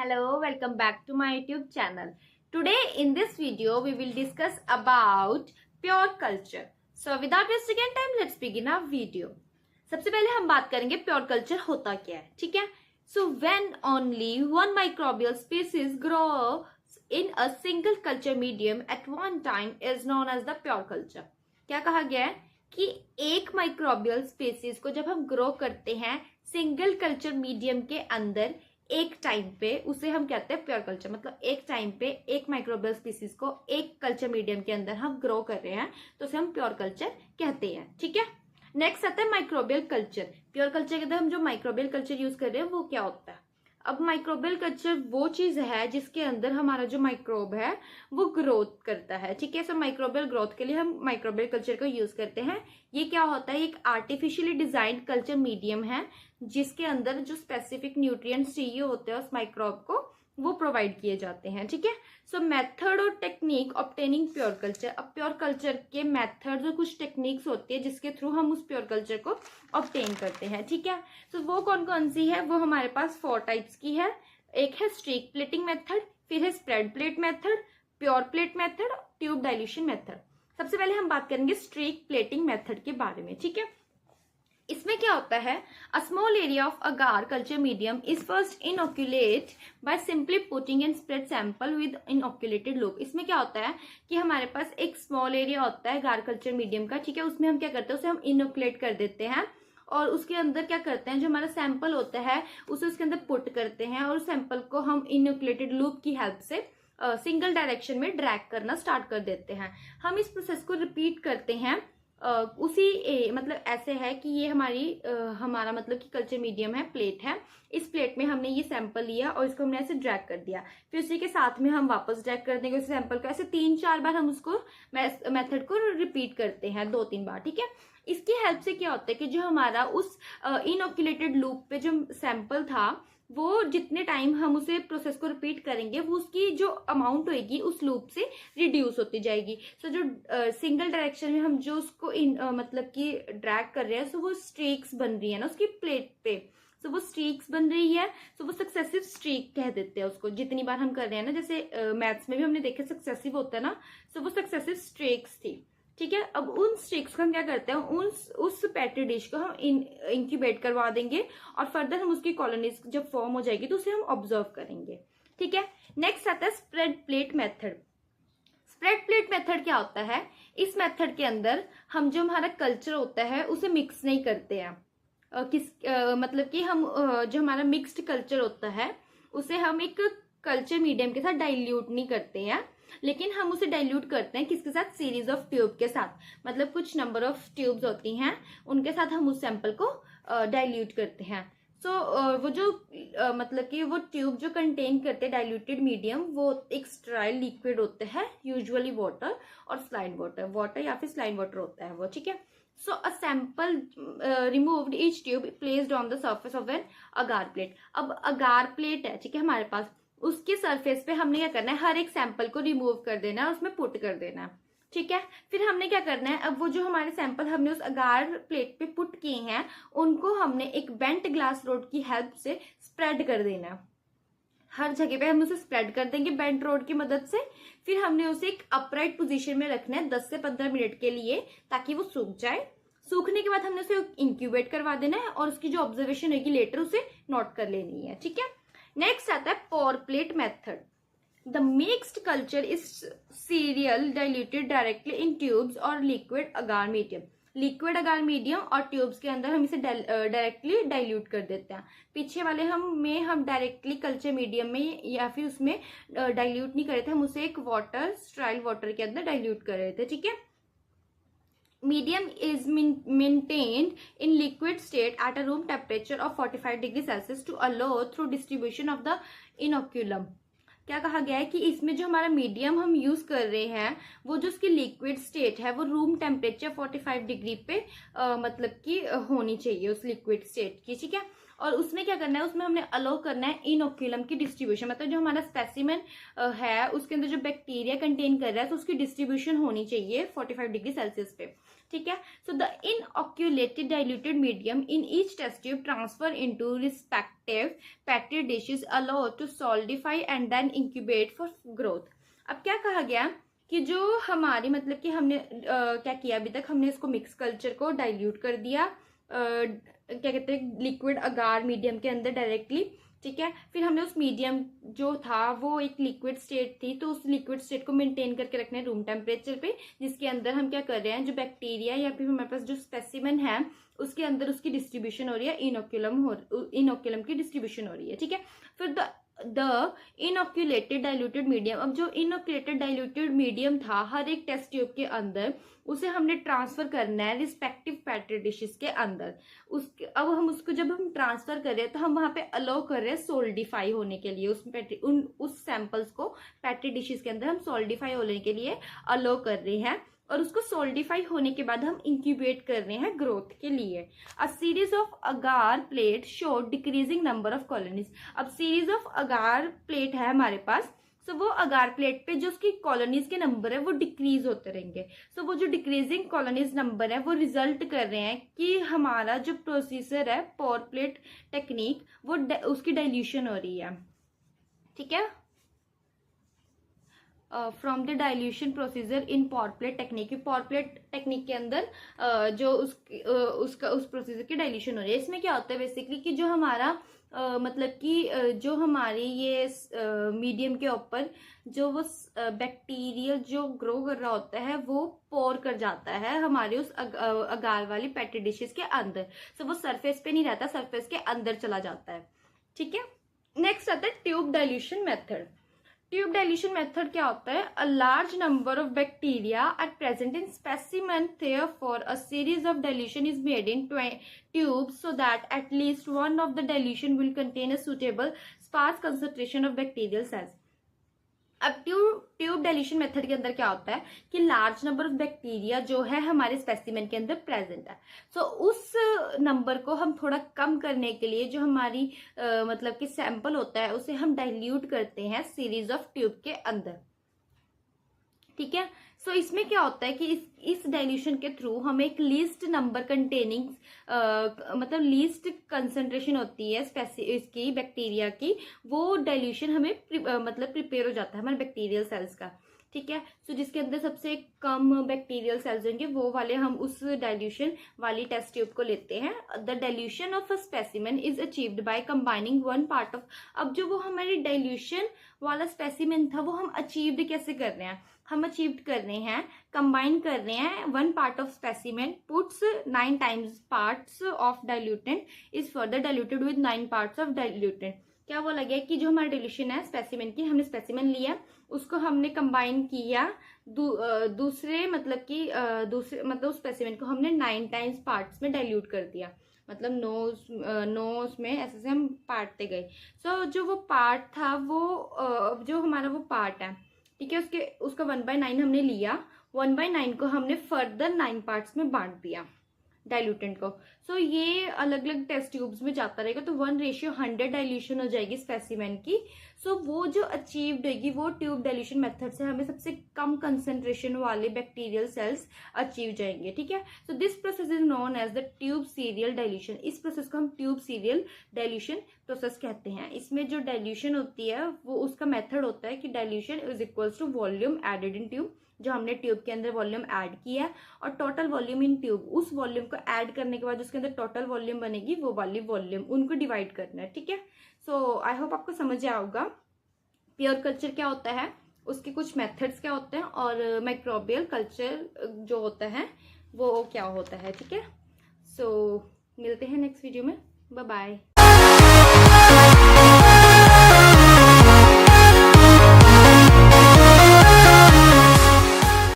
Hello, welcome back to my YouTube channel. Today in this video we will discuss about pure culture. So without wasting any time, let's begin our video. सबसे पहले हम बात करेंगे pure culture होता क्या है, ठीक है? So when only one microbial species grows in a single culture medium at one time is known as the pure culture. क्या कहा गया है कि एक माइक्रोबियल स्पीसीज को जब हम ग्रो करते हैं सिंगल कल्चर मीडियम के अंदर एक टाइम पे, उसे हम कहते हैं प्योर कल्चर। मतलब एक टाइम पे एक माइक्रोबियल स्पीसीज को एक कल्चर मीडियम के अंदर हम ग्रो कर रहे हैं तो उसे हम प्योर कल्चर कहते हैं, ठीक है। नेक्स्ट आता है माइक्रोबियल कल्चर। प्योर कल्चर के अंदर हम जो माइक्रोबियल कल्चर यूज कर रहे हैं वो क्या होता है? अब माइक्रोबियल कल्चर वो चीज है जिसके अंदर हमारा जो माइक्रोब है वो ग्रोथ करता है, ठीक है। सो माइक्रोबियल ग्रोथ के लिए हम माइक्रोबियल कल्चर को यूज करते हैं। ये क्या होता है? एक आर्टिफिशियली डिजाइंड कल्चर मीडियम है जिसके अंदर जो स्पेसिफिक न्यूट्रिएंट्स चाहिए होते हैं उस माइक्रोब को वो प्रोवाइड किए जाते हैं, ठीक है। सो मेथड और टेक्निक ऑब्टेनिंग प्योर कल्चर। अब प्योर कल्चर के मेथड्स और कुछ टेक्निक्स होती है जिसके थ्रू हम उस प्योर कल्चर को ऑब्टेन करते हैं, ठीक है। सो वो कौन कौन सी है? वो हमारे पास 4 टाइप्स की है। एक है स्ट्रीक प्लेटिंग मेथड, फिर है spread plate method, pure plate method, tube dilution method. सबसे पहले हम बात करेंगे स्ट्रीक प्लेटिंग मेथड के बारे में, ठीक है। इसमें क्या होता है? A small area of agar culture medium is first inoculate by simply putting and spread sample with inoculated loop. इसमें क्या होता है कि हमारे पास एक स्मॉल एरिया होता है अगार कल्चर मीडियम का, ठीक है। उसमें हम क्या करते हैं? उसे हम इनोक्यूलेट कर देते हैं और उसके अंदर क्या करते हैं, जो हमारा सैंपल होता है उसे उसके अंदर पुट करते हैं और सैंपल को हम इनोक्यूलेटेड लूप की हेल्प से सिंगल डायरेक्शन में ड्रैग करना स्टार्ट कर देते हैं। हम इस प्रोसेस को रिपीट करते हैं मतलब ऐसे है कि ये हमारा मतलब कि कल्चर मीडियम है, प्लेट है। इस प्लेट में हमने ये सैंपल लिया और इसको हमने ऐसे ड्रैग कर दिया, फिर उसी के साथ में हम वापस ड्रैग कर देंगे उस सैंपल को। ऐसे 3-4 बार हम उसको मेथड को रिपीट करते हैं, 2-3 बार, ठीक है। इसकी हेल्प से क्या होता है कि जो हमारा उस इनोक्यूलेटेड लूप पे जो सैंपल था वो जितने टाइम हम उसे प्रोसेस को रिपीट करेंगे वो उसकी जो अमाउंट होगी उस लूप से रिड्यूस होती जाएगी। सो जो सिंगल डायरेक्शन में हम जो उसको मतलब कि ड्रैग कर रहे हैं सो वो स्ट्रीक्स बन रही है ना उसकी प्लेट पे, सो वो स्ट्रीक्स बन रही है। सो वो सक्सेसिव स्ट्रीक कह देते हैं उसको, जितनी बार हम कर रहे हैं ना। जैसे मैथ्स में भी हमने देखा सक्सेसिव होता है ना, सो वो सक्सेसिव स्ट्रीक्स थी, ठीक है। अब उन स्टिक्स को हम क्या करते हैं, उस पेट्री डिश को हम इंक्यूबेट करवा देंगे और फर्दर हम उसकी कॉलोनीज जब फॉर्म हो जाएगी तो उसे हम ऑब्जर्व करेंगे, ठीक है। नेक्स्ट आता है spread plate method. Spread plate method क्या होता है? इस मेथड के अंदर हम जो हमारा कल्चर होता है उसे मिक्स नहीं करते हैं। मतलब कि हम जो हमारा मिक्स्ड कल्चर होता है उसे हम एक कल्चर मीडियम के साथ डाइल्यूट नहीं करते हैं, लेकिन हम उसे डाइल्यूट करते हैं किसके साथ? सीरीज ऑफ ट्यूब के साथ। मतलब कुछ नंबर ऑफ ट्यूब्स होती हैं उनके साथ हम उस सैंपल को डाइल्यूट करते हैं। सो वो जो मतलब कि वो ट्यूब जो कंटेन करते हैं डाइल्यूटेड मीडियम वो एक स्टेराइल लिक्विड होते हैं, यूजुअली वाटर और स्लाइड वाटर या फिर स्लाइड वाटर होता है वो, ठीक है। So a sample removed each tube placed on the surface of an agar plate. अब अगार प्लेट है, ठीक है, हमारे पास उसके सरफेस पे हमने क्या करना है? हर एक सैंपल को रिमूव कर देना है और उसमें पुट कर देना है, ठीक है। फिर हमने क्या करना है? अब वो जो हमारे सैंपल हमने उस अगार प्लेट पे पुट किए हैं उनको हमने एक बेंट ग्लास रोड की हेल्प से स्प्रेड कर देना है। हर जगह पे हम उसे स्प्रेड कर देंगे बेंट रोड की मदद से। फिर हमने उसे एक अपराइट पोजीशन में रखना है 10 से 15 मिनट के लिए ताकि वो सूख जाए। सूखने के बाद हमने उसे इंक्यूबेट करवा देना है और उसकी जो ऑब्जर्वेशन होगी लेटर उसे नोट कर लेनी है, ठीक है। नेक्स्ट आता है pour plate method. The mixed culture is serial diluted directly in tubes और liquid agar medium. Liquid agar medium और ट्यूब्स के अंदर हम इसे डायरेक्टली डाइल्यूट कर देते हैं। पीछे वाले हम डायरेक्टली कल्चर मीडियम में या फिर उसमें डाइल्यूट नहीं कर रहे थे, हम उसे एक वाटर स्टेराइल वाटर के अंदर डाइल्यूट कर रहे थे, ठीक है। Medium is maintained in liquid state at a room temperature of 45 degree Celsius to allow through distribution of the inoculum। क्या कहा गया है कि इसमें जो हमारा मीडियम हम यूज कर रहे हैं वो जो उसकी लिक्विड स्टेट है वो रूम टेम्परेचर 45 डिग्री पे मतलब कि होनी चाहिए उस लिक्विड स्टेट की, ठीक है। और उसमें क्या करना है? उसमें हमने अलाउ करना है इनोक्यूलम की डिस्ट्रीब्यूशन। मतलब जो हमारा स्पेसिमेन है उसके अंदर जो बैक्टीरिया कंटेन कर रहा है तो उसकी डिस्ट्रीब्यूशन होनी चाहिए 45 डिग्री सेल्सियस पे। ठीक है। So the inoculated diluted medium in each test tube transfer into respective petri dishes allow to solidify and then incubate for growth. अब क्या कहा गया कि जो हमारी मतलब कि हमने क्या किया अभी तक, हमने इसको मिक्स कल्चर को डाइल्यूट कर दिया क्या कहते हैं लिक्विड अगार मीडियम के अंदर डायरेक्टली, ठीक है। फिर हमने उस मीडियम जो था वो एक लिक्विड स्टेट थी, तो उस लिक्विड स्टेट को मेंटेन करके रखना है रूम टेम्परेचर पे, जिसके अंदर हम क्या कर रहे हैं, जो बैक्टीरिया या फिर हमारे पास जो स्पेसिमेन है उसके अंदर उसकी डिस्ट्रीब्यूशन हो रही है, इनोक्यूलम की डिस्ट्रीब्यूशन हो रही है, ठीक है। फिर द इनऑक्यूलेटेड डाइल्यूटेड मीडियम, अब जो इनऑक्यूलेटेड डाइल्यूटेड मीडियम था हर एक टेस्ट ट्यूब के अंदर, उसे हमने ट्रांसफर करना है रिस्पेक्टिव पेट्री डिशेस के अंदर। अब हम उसको जब हम ट्रांसफर कर रहे हैं तो हम वहां पे अलाउ कर रहे हैं सोल्डिफाई होने के लिए, उस सैंपल्स को पेट्री डिशेस के अंदर हम सोल्डिफाई होने के लिए अलाउ कर रहे हैं, और उसको सोल्डिफाई होने के बाद हम इंक्यूबेट कर रहे हैं ग्रोथ के लिए। अ series of agar plate show decreasing number of colonies. अब सीरीज ऑफ अगार प्लेट है हमारे पास, सो वो अगार प्लेट पे जो उसकी कॉलोनीज के नंबर है वो डिक्रीज होते रहेंगे। सो वो जो डिक्रीजिंग कॉलोनीज नंबर है वो रिजल्ट कर रहे हैं कि हमारा जो प्रोसीजर है पोर प्लेट टेक्निक वो उसकी डाइल्यूशन हो रही है, ठीक है। From the dilution procedure in pour plate technique, pour plate technique के अंदर जो उस प्रोसीजर की डाइल्यूशन हो रही है। इसमें क्या होता है बेसिकली कि जो हमारा मतलब कि जो हमारी ये मीडियम के ऊपर जो वो बैक्टीरिया जो ग्रो कर रहा होता है वो पोर कर जाता है हमारे उस अगार वाली पेट्री डिशेस के अंदर। सो वो सरफेस पे नहीं रहता, सरफेस के अंदर चला जाता है, ठीक है। नेक्स्ट आता है tube dilution method. Tube dilution method क्या होता है, a large number of bacteria are present in specimen, therefore a series of dilution is made in tubes so that at least one of the dilution will contain a suitable sparse concentration of bacterial cells। अब tube dilution method के अंदर क्या होता है कि large number of bacteria जो है हमारे स्पेसिमेन के अंदर प्रेजेंट है, सो उस नंबर को हम थोड़ा कम करने के लिए जो हमारी मतलब कि सैंपल होता है उसे हम डाइल्यूट करते हैं सीरीज ऑफ ट्यूब के अंदर, ठीक है। सो इसमें क्या होता है कि इस डाइल्यूशन के थ्रू हमें एक लीस्ट नंबर कंटेनिंग मतलब लीस्ट कंसंट्रेशन होती है इसकी बैक्टीरिया की, वो डाइल्यूशन हमें मतलब प्रिपेयर हो जाता है हमारे बैक्टीरियल सेल्स का, ठीक है। सो जिसके अंदर सबसे कम बैक्टीरियल सेल्स होंगे वो वाले हम उस डाइल्यूशन वाली टेस्ट ट्यूब को लेते हैं। The dilution of a specimen is achieved by combining one part of, अब जो वो हमारी डाइल्यूशन वाला स्पेसिमेन था वो हम अचीव्ड कैसे कर रहे हैं, हम अचीव्ड कर रहे हैं कंबाइन कर रहे हैं one part of specimen puts 9 times parts of diluent is further diluted with 9 parts of diluent. क्या वो लगे कि जो हमारा डाइल्यूशन है स्पेसिमेन की, हमने स्पेसिमेन लिया उसको हमने कंबाइन किया दूसरे मतलब कि दूसरे मतलब उस स्पेसिमेन को हमने 9 टाइम्स पार्ट्स में डाइल्यूट कर दिया, मतलब 9 उसमें ऐसे से हम पार्टते गए। सो जो वो पार्ट था वो जो हमारा वो पार्ट है, ठीक है, उसका 1/9 हमने लिया, 1/9 को हमने फर्दर 9 पार्ट्स में बांट दिया डाइल्यूटेंट को। सो ये अलग अलग टेस्ट ट्यूब्स में जाता रहेगा, तो 1:100 डाइल्यूशन हो जाएगी स्पेसिमेन की। सो वो जो अचीव्ड होगी वो ट्यूब डाइल्यूशन मेथड से हमें सबसे कम कंसंट्रेशन वाले बैक्टीरियल सेल्स अचीव जाएंगे, ठीक है। So this process is known as the tube serial dilution. इस प्रोसेस को हम ट्यूब सीरियल डाइल्यूशन प्रोसेस कहते हैं। इसमें जो डाइल्यूशन होती है वो उसका मेथड होता है कि dilution is equals to volume added in tube, जो हमने ट्यूब के अंदर वॉल्यूम ऐड किया और टोटल वॉल्यूम इन ट्यूब, उस वॉल्यूम को ऐड करने के बाद उसके अंदर टोटल वॉल्यूम बनेगी वो वाली वॉल्यूम, उनको डिवाइड करना है, ठीक है। सो आई होप आपको समझ आया होगा प्योर कल्चर क्या होता है, उसके कुछ मेथड्स क्या होते हैं और माइक्रोबियल कल्चर जो होता है वो क्या होता है, ठीक है। सो मिलते हैं नेक्स्ट वीडियो में, बाय बाय।